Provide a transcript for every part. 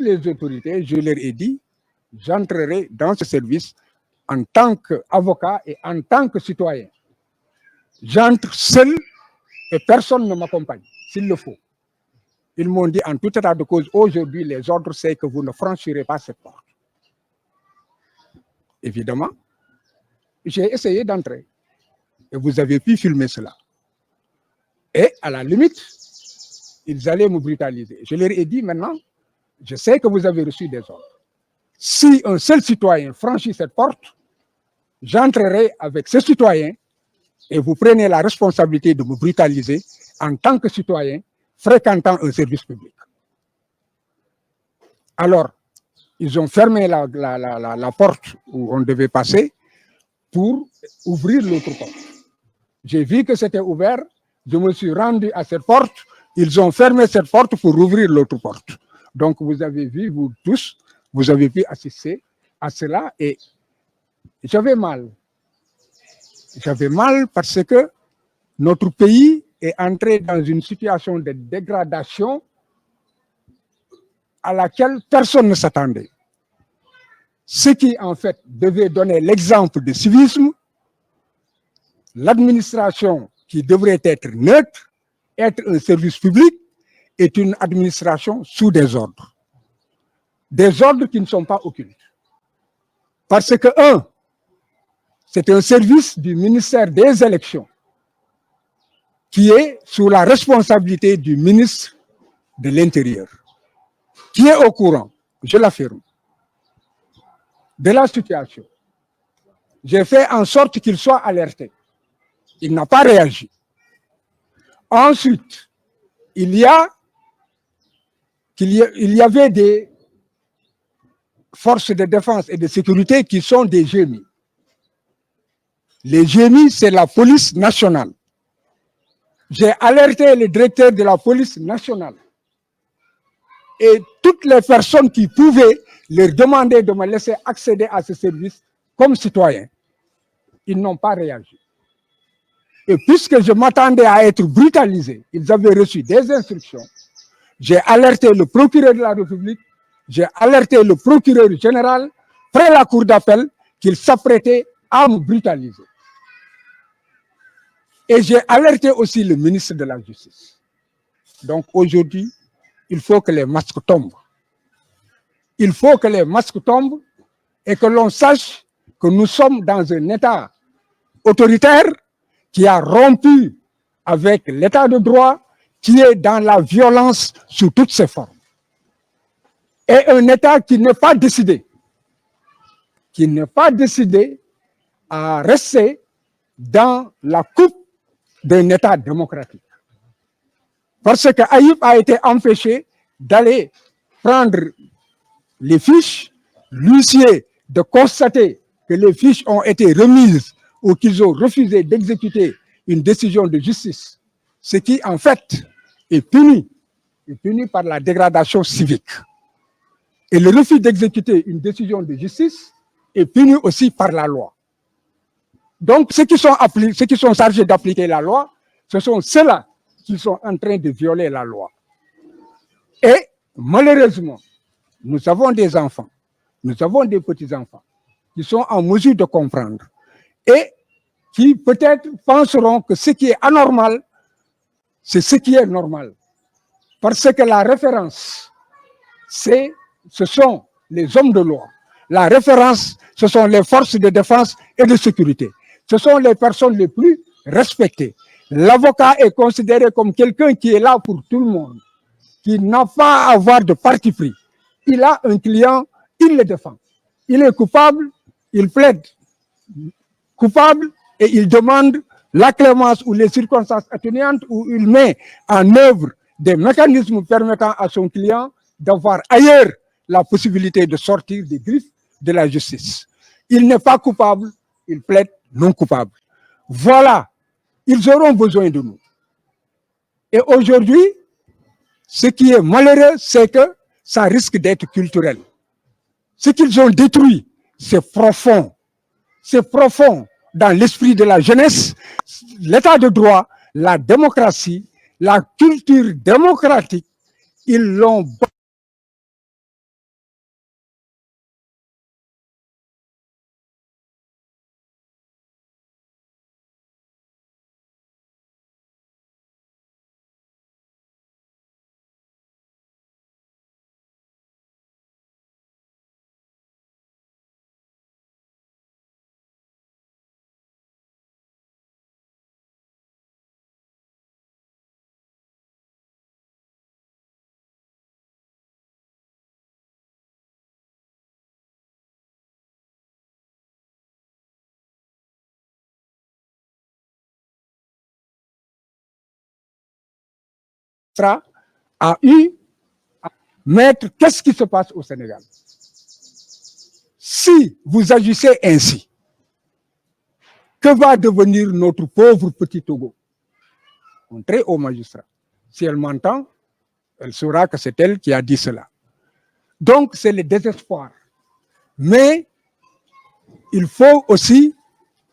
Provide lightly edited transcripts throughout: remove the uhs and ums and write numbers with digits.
les autorités, je leur ai dit, j'entrerai dans ce service en tant qu'avocat et en tant que citoyen. J'entre seul et personne ne m'accompagne, s'il le faut. Ils m'ont dit en tout état de cause, aujourd'hui, les ordres, c'est que vous ne franchirez pas cette porte. Évidemment, j'ai essayé d'entrer. Et vous avez pu filmer cela. Et à la limite, ils allaient me brutaliser. Je leur ai dit maintenant, je sais que vous avez reçu des ordres. Si un seul citoyen franchit cette porte, j'entrerai avec ce citoyen et vous prenez la responsabilité de me brutaliser en tant que citoyen fréquentant un service public. Alors, ils ont fermé la porte où on devait passer pour ouvrir l'autre porte. J'ai vu que c'était ouvert, je me suis rendu à cette porte, ils ont fermé cette porte pour ouvrir l'autre porte. Donc vous avez vu, vous tous, vous avez pu assister à cela et j'avais mal. J'avais mal parce que notre pays est entré dans une situation de dégradation à laquelle personne ne s'attendait. Ce qui, en fait, devait donner l'exemple de civisme, l'administration qui devrait être neutre, être un service public, est une administration sous des ordres. Des ordres qui ne sont pas occultes. Parce que, un, c'est un service du ministère des élections qui est sous la responsabilité du ministre de l'Intérieur, qui est au courant, je l'affirme, de la situation. J'ai fait en sorte qu'il soit alerté. Il n'a pas réagi. Ensuite, il y avait des forces de défense et de sécurité qui sont des GMI. Les GMI, c'est la police nationale. J'ai alerté le directeur de la police nationale et toutes les personnes qui pouvaient leur demander de me laisser accéder à ce service comme citoyen. Ils n'ont pas réagi. Et puisque je m'attendais à être brutalisé, ils avaient reçu des instructions. J'ai alerté le procureur de la République, j'ai alerté le procureur général, près la cour d'appel, qu'il s'apprêtait à me brutaliser. Et j'ai alerté aussi le ministre de la Justice. Donc aujourd'hui, il faut que les masques tombent. Il faut que les masques tombent et que l'on sache que nous sommes dans un État autoritaire qui a rompu avec l'état de droit, qui est dans la violence sous toutes ses formes. Et un État qui n'est pas décidé, à rester dans la coupe d'un État démocratique. Parce que Aïb a été empêché d'aller prendre les fiches, l'huissier de constater que les fiches ont été remises ou qu'ils ont refusé d'exécuter une décision de justice, ce qui en fait est puni par la dégradation civique. Et le refus d'exécuter une décision de justice est puni aussi par la loi. Donc ceux qui sont chargés d'appliquer la loi, ce sont ceux-là qui sont en train de violer la loi. Et malheureusement, nous avons des enfants, nous avons des petits-enfants qui sont en mesure de comprendre et qui peut-être penseront que ce qui est anormal, c'est ce qui est normal. Parce que la référence, ce sont les hommes de loi. La référence, ce sont les forces de défense et de sécurité. Ce sont les personnes les plus respectées. L'avocat est considéré comme quelqu'un qui est là pour tout le monde, qui n'a pas à avoir de parti pris. Il a un client, il le défend. Il est coupable, il plaide coupable et il demande la clémence ou les circonstances atténuantes où il met en œuvre des mécanismes permettant à son client d'avoir ailleurs la possibilité de sortir des griffes de la justice. Il n'est pas coupable, il plaide non coupable. Voilà, ils auront besoin de nous. Et aujourd'hui, ce qui est malheureux, c'est que ça risque d'être culturel. Ce qu'ils ont détruit, c'est profond. C'est profond dans l'esprit de la jeunesse, l'état de droit, la démocratie, la culture démocratique. Ils l'ont a eu à mettre qu'est-ce qui se passe au Sénégal. Si vous agissez ainsi, que va devenir notre pauvre petit Togo? Montrez au magistrat. Si elle m'entend, elle saura que c'est elle qui a dit cela. Donc, c'est le désespoir. Mais il faut aussi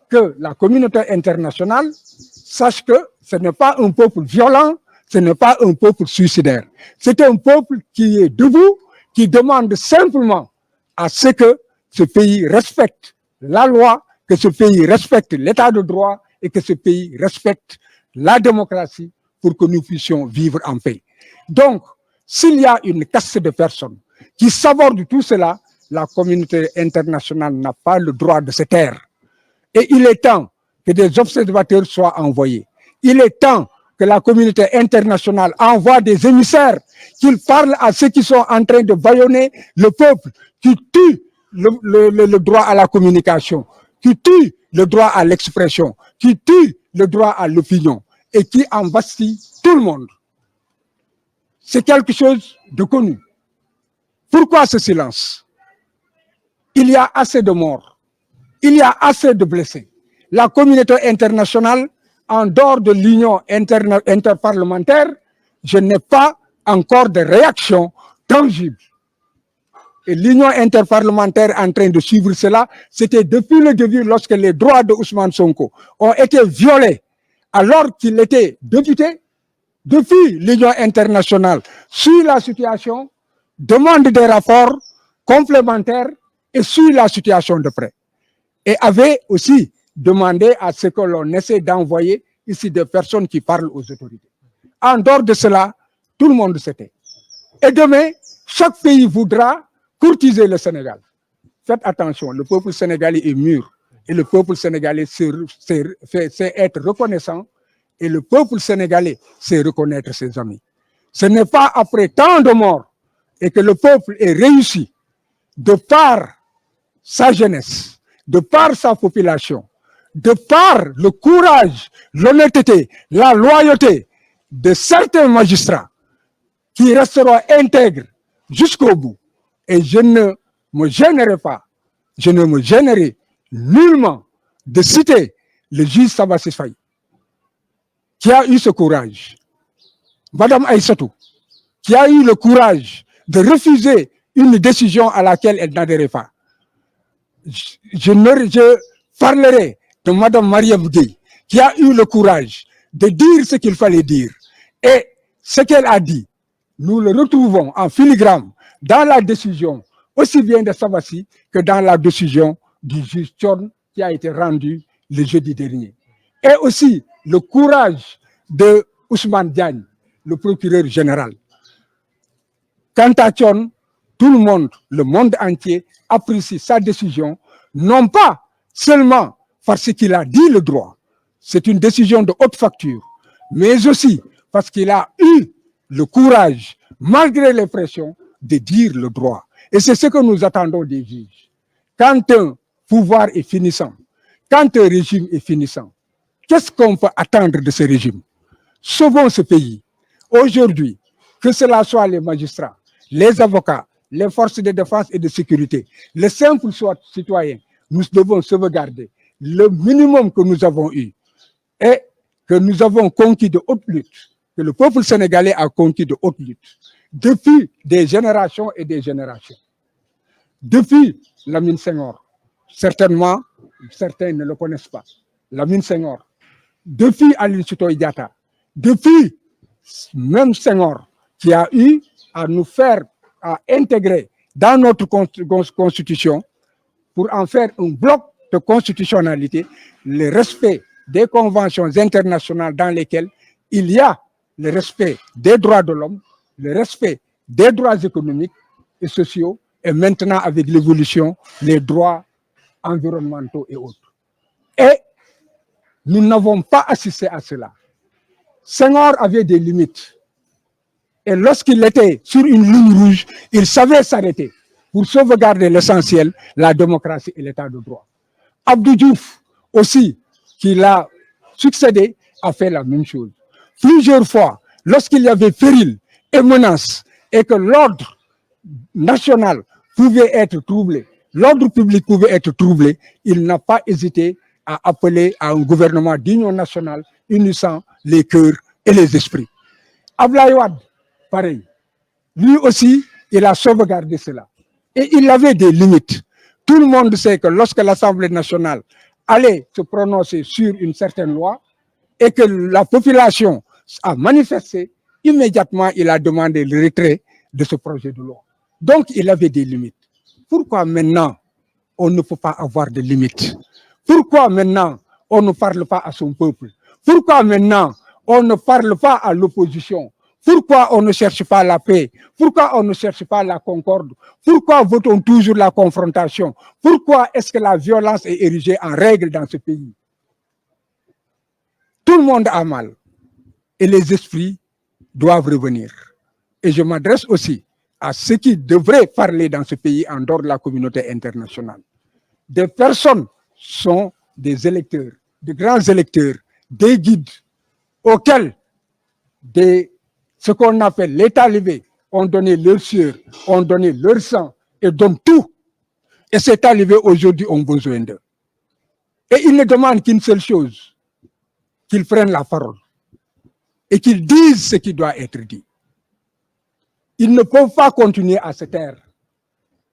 que la communauté internationale sache que ce n'est pas un peuple violent, ce n'est pas un peuple suicidaire. C'est un peuple qui est debout, qui demande simplement à ce que ce pays respecte la loi, que ce pays respecte l'état de droit et que ce pays respecte la démocratie pour que nous puissions vivre en paix. Donc, s'il y a une caste de personnes qui sabordent tout cela, la communauté internationale n'a pas le droit de se taire. Et il est temps que des observateurs soient envoyés. Il est temps que la communauté internationale envoie des émissaires, qu'ils parlent à ceux qui sont en train de bâillonner le peuple, qui tuent le droit à la communication, qui tuent le droit à l'expression, qui tuent le droit à l'opinion et qui embastillent tout le monde. C'est quelque chose de connu. Pourquoi ce silence? Il y a assez de morts, il y a assez de blessés. La communauté internationale, en dehors de l'union interparlementaire, je n'ai pas encore de réaction tangible. Et l'union interparlementaire en train de suivre cela, c'était depuis le début lorsque les droits de Ousmane Sonko ont été violés alors qu'il était député. Depuis l'union internationale suit la situation, demande des rapports complémentaires et suit la situation de près. Et avait aussi demandé à ce que l'on essaie d'envoyer ici des personnes qui parlent aux autorités. En dehors de cela, tout le monde se tait. Et demain, chaque pays voudra courtiser le Sénégal. Faites attention, le peuple sénégalais est mûr et le peuple sénégalais sait être reconnaissant et le peuple sénégalais sait reconnaître ses amis. Ce n'est pas après tant de morts et que le peuple est réussi de par sa jeunesse, de par sa population, de par le courage, l'honnêteté, la loyauté de certains magistrats qui resteront intègres jusqu'au bout. Et je ne me gênerai pas, je ne me gênerai nullement de citer le juge Sabassi Faye, qui a eu ce courage, Madame Aïssatou, qui a eu le courage de refuser une décision à laquelle elle n'adhérait pas. Je parlerai de Madame Mariam Gueye, qui a eu le courage de dire ce qu'il fallait dire. Et ce qu'elle a dit, nous le retrouvons en filigrane dans la décision, aussi bien de Sabassi que dans la décision du juge Thion qui a été rendue le jeudi dernier. Et aussi le courage de Ousmane Diagne, le procureur général. Quant à Thion, tout le monde entier apprécie sa décision, non pas seulement parce qu'il a dit le droit, c'est une décision de haute facture, mais aussi parce qu'il a eu le courage, malgré les pressions, de dire le droit. Et c'est ce que nous attendons des juges. Quand un pouvoir est finissant, quand un régime est finissant, qu'est-ce qu'on peut attendre de ce régime? Sauvons ce pays. Aujourd'hui, que cela soit les magistrats, les avocats, les forces de défense et de sécurité, les simples citoyens, nous devons sauvegarder le minimum que nous avons eu et que nous avons conquis de haute lutte, que le peuple sénégalais a conquis de haute lutte, depuis des générations et des générations. Depuis Lamine Senghor, certainement, certains ne le connaissent pas, Lamine Senghor, depuis Aline Sitoé Diatta, depuis même Senghor, qui a eu à nous faire à intégrer dans notre constitution, pour en faire un bloc de constitutionnalité, le respect des conventions internationales dans lesquelles il y a le respect des droits de l'homme, le respect des droits économiques et sociaux, et maintenant avec l'évolution, les droits environnementaux et autres. Et nous n'avons pas assisté à cela. Senghor avait des limites. Et lorsqu'il était sur une ligne rouge, il savait s'arrêter pour sauvegarder l'essentiel, la démocratie et l'état de droit. Abdou Diouf aussi, qui l'a succédé, a fait la même chose. Plusieurs fois, lorsqu'il y avait péril et menace et que l'ordre national pouvait être troublé, l'ordre public pouvait être troublé, il n'a pas hésité à appeler à un gouvernement d'union nationale unissant les cœurs et les esprits. Abdoulaye Wade, pareil. Lui aussi, il a sauvegardé cela. Et il avait des limites. Tout le monde sait que lorsque l'Assemblée nationale allait se prononcer sur une certaine loi et que la population a manifesté, immédiatement, il a demandé le retrait de ce projet de loi. Donc, il avait des limites. Pourquoi maintenant, on ne peut pas avoir de limites? Pourquoi maintenant, on ne parle pas à son peuple? Pourquoi maintenant, on ne parle pas à l'opposition? Pourquoi on ne cherche pas la paix? Pourquoi on ne cherche pas la concorde? Pourquoi veut-on toujours la confrontation? Pourquoi est-ce que la violence est érigée en règle dans ce pays? Tout le monde a mal et les esprits doivent revenir. Et je m'adresse aussi à ceux qui devraient parler dans ce pays en dehors de la communauté internationale. Des personnes sont des électeurs, de grands électeurs, des guides auxquels ce qu'on appelle les talibés ont donné leur sueur, ont donné leur sang et donnent tout. Et ces talibés aujourd'hui ont besoin d'eux. Et ils ne demandent qu'une seule chose, qu'ils prennent la parole et qu'ils disent ce qui doit être dit. Ils ne peuvent pas continuer à se taire.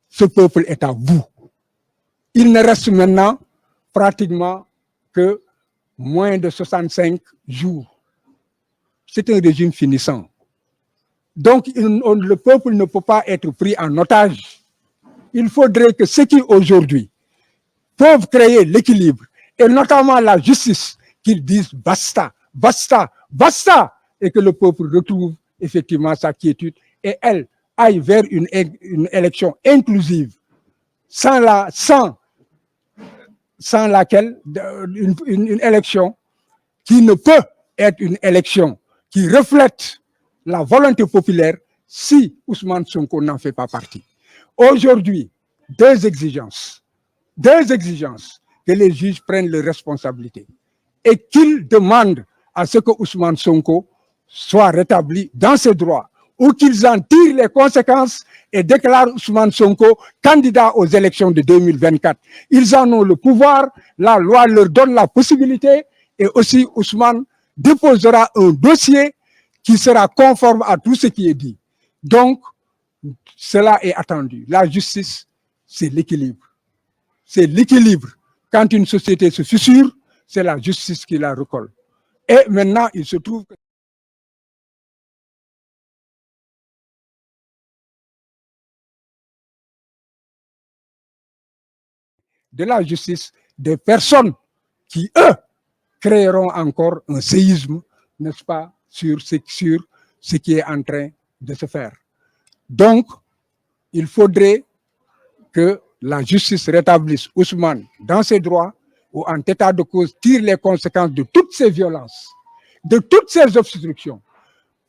Ce peuple est à bout. Il ne reste maintenant pratiquement que moins de 65 jours. C'est un régime finissant. Donc, le peuple ne peut pas être pris en otage. Il faudrait que ceux qui aujourd'hui peuvent créer l'équilibre, et notamment la justice, qu'ils disent basta, basta, basta, et que le peuple retrouve effectivement sa quiétude et elle aille vers une élection inclusive, sans laquelle une élection qui ne peut être une élection qui reflète la volonté populaire si Ousmane Sonko n'en fait pas partie. Aujourd'hui, deux exigences, que les juges prennent leurs responsabilités et qu'ils demandent à ce que Ousmane Sonko soit rétabli dans ses droits ou qu'ils en tirent les conséquences et déclarent Ousmane Sonko candidat aux élections de 2024. Ils en ont le pouvoir, la loi leur donne la possibilité et aussi Ousmane déposera un dossier qui sera conforme à tout ce qui est dit. Donc, cela est attendu. La justice, c'est l'équilibre. C'est l'équilibre. Quand une société se fissure, c'est la justice qui la recolle. Et maintenant, il se trouve que de la justice, des personnes qui, eux, créeront encore un séisme, n'est-ce pas, sur ce qui est en train de se faire. Donc, il faudrait que la justice rétablisse Ousmane dans ses droits ou en état de cause tire les conséquences de toutes ces violences, de toutes ces obstructions,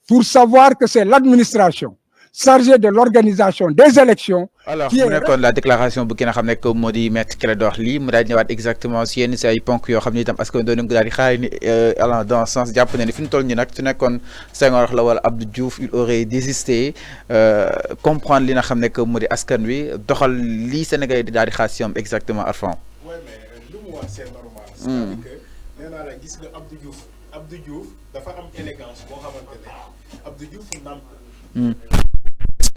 pour savoir que c'est l'administration chargée de l'organisation des élections. Alors mu nekkoon la déclaration bu ki nga xam ne que moo di Maître Clédor Ly mu daal di ñëwaat exactement si yenn si ay ponk yoo xam ne itam parce que doon nañu ko daal di xaar ni allant dans ce sens jàpp na ne fi ñu toll nii nag su nekkoon Senghor la wala Abdou Diouf il aurait désisté comprendre li nga xam ne que moo di askan wi doxal lii Sénégal di daal di xaar si ñoom exactement Arfan. Oui mais lu mu wax c'est normal. c'est-à-dire que nee naa la gis nga Abdou Diouf dafa am élégance boo xamante ne Abdou Diouf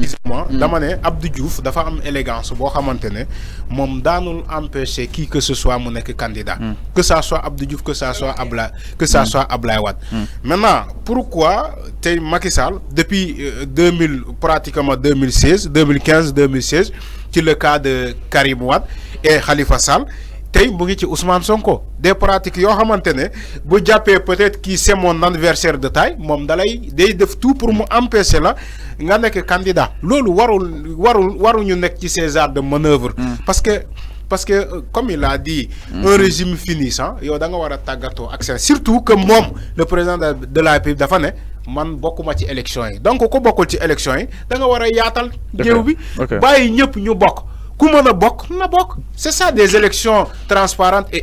excuse-moi dama ne Abdou Diouf dafa am élégance boo xamante ne moom daanul empêcher qui que ce soit mu nekk candidat. Que ça soit Abdou Diouf que ça soit Ablaye Wade. Maintenant pourquoi tey Macky Sall depuis 2015-2016 ci le cas de Karim Wade et Khalifa Sall tey mu ngi ci Ousmane Sonko des pratiques yoo xamante ne bu jàppee peut-être qui c'est mon adversaire de taille moom day def tout pour mu empêcher la nga nekk candidat loolu waruñu nekk ci ces arts de manœuvre. parce que comme il a dit. Un régime finissant yow da nga war a tàggatoo ak surtout que moom le président de la République dafa ne man bokkuma ci élection yi donc ku bokkul ci élection yi da nga war a yaatal. géew bi bàyyi ñëpp ñu bokk. C'est ça des élections transparentes et